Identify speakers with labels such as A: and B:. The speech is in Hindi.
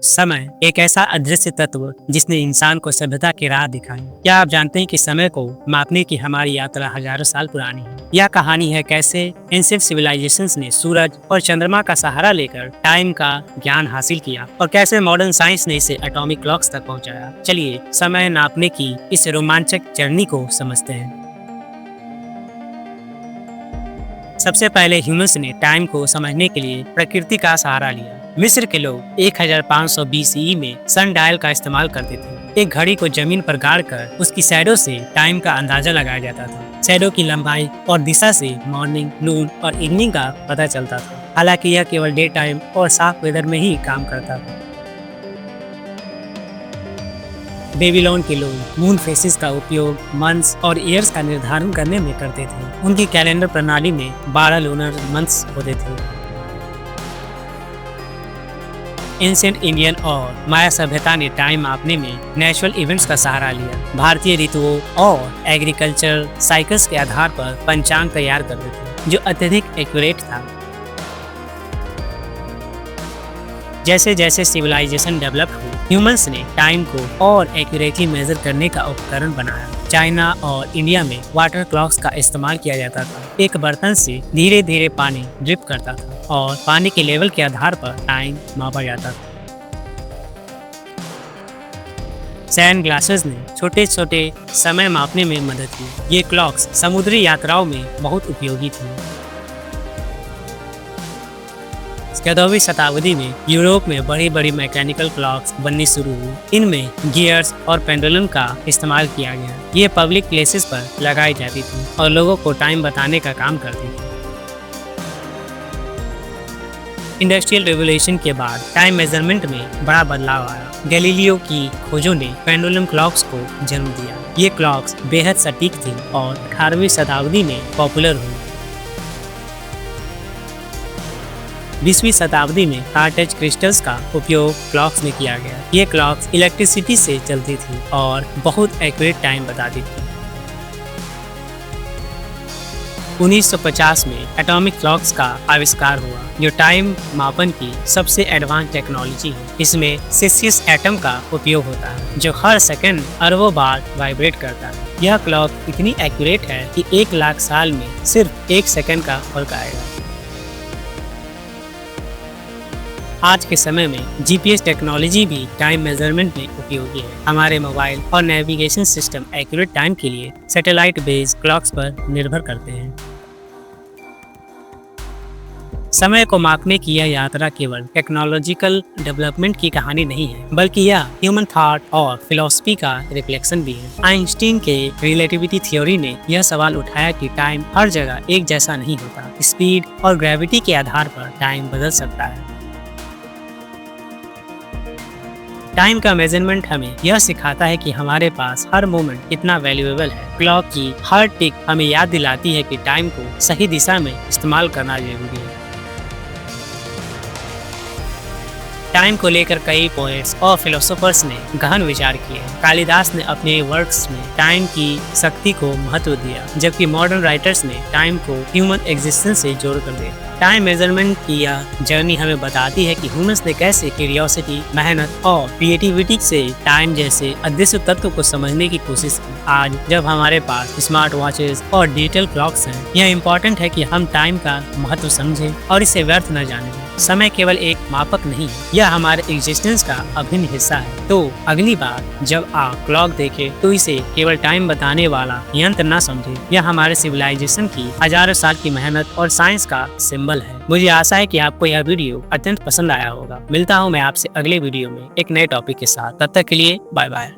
A: समय एक ऐसा अदृश्य तत्व जिसने इंसान को सभ्यता की राह दिखाई। क्या आप जानते हैं कि समय को मापने की हमारी यात्रा हजारों साल पुरानी है। यह कहानी है कैसे एंशिएंट सिविलाइजेशंस ने सूरज और चंद्रमा का सहारा लेकर टाइम का ज्ञान हासिल किया और कैसे मॉडर्न साइंस ने इसे एटॉमिक क्लॉक्स तक पहुंचाया। चलिए समय नापने की इस रोमांचक जर्नी को समझते हैं। सबसे पहले ह्यूमंस ने टाइम को समझने के लिए प्रकृति का सहारा लिया। मिस्र के लोग 1500 BCE में सन डायल का इस्तेमाल करते थे। एक घड़ी को जमीन पर गाड़कर उसकी शैडो से टाइम का अंदाजा लगाया जाता था। शैडो की लंबाई और दिशा से मॉर्निंग, नून और इवनिंग का पता चलता था। हालांकि यह केवल डे टाइम और साफ वेदर में ही काम करता था। बेबीलोन के लोग मून फेसिस का उपयोग मंथ्स और ईयर्स का निर्धारण करने में करते थे। उनकी कैलेंडर प्रणाली में 12 लूनर मंथ्स होते थे। एंशिएंट इंडियन और माया सभ्यता ने टाइम मापने में नेचुरल इवेंट्स का सहारा लिया। भारतीय ऋतुओं और एग्रीकल्चर साइकिल्स के आधार पर पंचांग तैयार करते थे, जो अत्यधिक एक्यूरेट था। जैसे जैसे सिविलाइजेशन डेवलप हुई, ह्यूमंस ने टाइम को और एक्यूरेटली मेजर करने का उपकरण बनाया। चाइना और इंडिया में वाटर क्लॉक्स का इस्तेमाल किया जाता था। एक बर्तन से धीरे धीरे पानी ड्रिप करता था और पानी के लेवल के आधार पर टाइम मापा जाता था। सैन ग्लासेस ने छोटे छोटे समय मापने में मदद की। ये क्लॉक्स समुद्री यात्राओं में बहुत उपयोगी थे। 14वीं शताब्दी में यूरोप में बड़ी बड़ी मैकेनिकल क्लॉक्स बननी शुरू हुई। इनमें गियर्स और पेंडुलम का इस्तेमाल किया गया। ये पब्लिक प्लेसेस पर लगाई जाती थी और लोगों को टाइम बताने का काम करती थी। इंडस्ट्रियल रेवोल्यूशन के बाद टाइम मेजरमेंट में बड़ा बदलाव आया। गैलीलियो की खोजों ने पेंडुलम क्लॉक्स को जन्म दिया। ये क्लॉक्स बेहद सटीक थी और 18वीं शताब्दी में पॉपुलर हुई। 20वीं शताब्दी में हार्ट टच क्रिस्टल्स का उपयोग क्लॉक्स में किया गया। ये क्लॉक्स इलेक्ट्रिसिटी से चलती थी और बहुत एक्यूरेट टाइम बताती थी। 1950 में एटॉमिक क्लॉक्स का आविष्कार हुआ, जो टाइम मापन की सबसे एडवांस टेक्नोलॉजी है। इसमें सीसियस एटम का उपयोग होता है, जो हर सेकंड अरबों बार वाइब्रेट करता है। यह क्लॉक इतनी एक्यूरेट है कि 1 लाख साल में सिर्फ 1 सेकंड का फर्क आएगा। आज के समय में GPS टेक्नोलॉजी भी टाइम मेजरमेंट में उपयोगी है। हमारे मोबाइल और नेविगेशन सिस्टम एक्यूरेट टाइम के लिए सैटेलाइट बेस्ड क्लॉक्स पर निर्भर करते हैं। समय को मापने की यह यात्रा केवल टेक्नोलॉजिकल डेवलपमेंट की कहानी नहीं है, बल्कि यह ह्यूमन थॉट और फिलॉसफी का रिफ्लेक्शन भी है। आइंस्टीन के रिलेटिविटी थ्योरी ने यह सवाल उठाया कि टाइम हर जगह एक जैसा नहीं होता। स्पीड और ग्रेविटी के आधार पर टाइम बदल सकता है। टाइम का मेजरमेंट हमें यह सिखाता है कि हमारे पास हर मोमेंट कितना वैल्यूएबल है। क्लॉक की हर टिक हमें याद दिलाती है कि टाइम को सही दिशा में इस्तेमाल करना जरूरी है। टाइम को लेकर कई पोएट्स और फिलोसोफर्स ने गहन विचार किए। कालिदास ने अपने वर्क्स में टाइम की शक्ति को महत्व दिया, जबकि मॉडर्न राइटर्स ने टाइम को ह्यूमन एग्जिस्टेंस से जोड़कर देखा। टाइम मेजरमेंट की यह जर्नी हमें बताती है कि ह्यूमंस ने कैसे क्यूरियोसिटी, मेहनत और क्रिएटिविटी से टाइम जैसे अदृश्य तत्व को समझने की कोशिश की। आज जब हमारे पास स्मार्ट वॉचेस और डिजिटल क्लॉक्स हैं, यह इम्पोर्टेंट है कि हम टाइम का महत्व समझें और इसे व्यर्थ न जाने दें। समय केवल एक मापक नहीं है, यह हमारे एग्जिस्टेंस का अभिन्न हिस्सा है। तो अगली बार जब आप क्लॉक देखें तो इसे केवल टाइम बताने वाला यंत्र न समझें। यह हमारे सिविलाइजेशन की हजारों साल की मेहनत और साइंस का सिंबल है। मुझे आशा है कि आपको यह वीडियो अत्यंत पसंद आया होगा। मिलता हूँ मैं आपसे अगले वीडियो में एक नए टॉपिक के साथ। तब तक के लिए बाय बाय।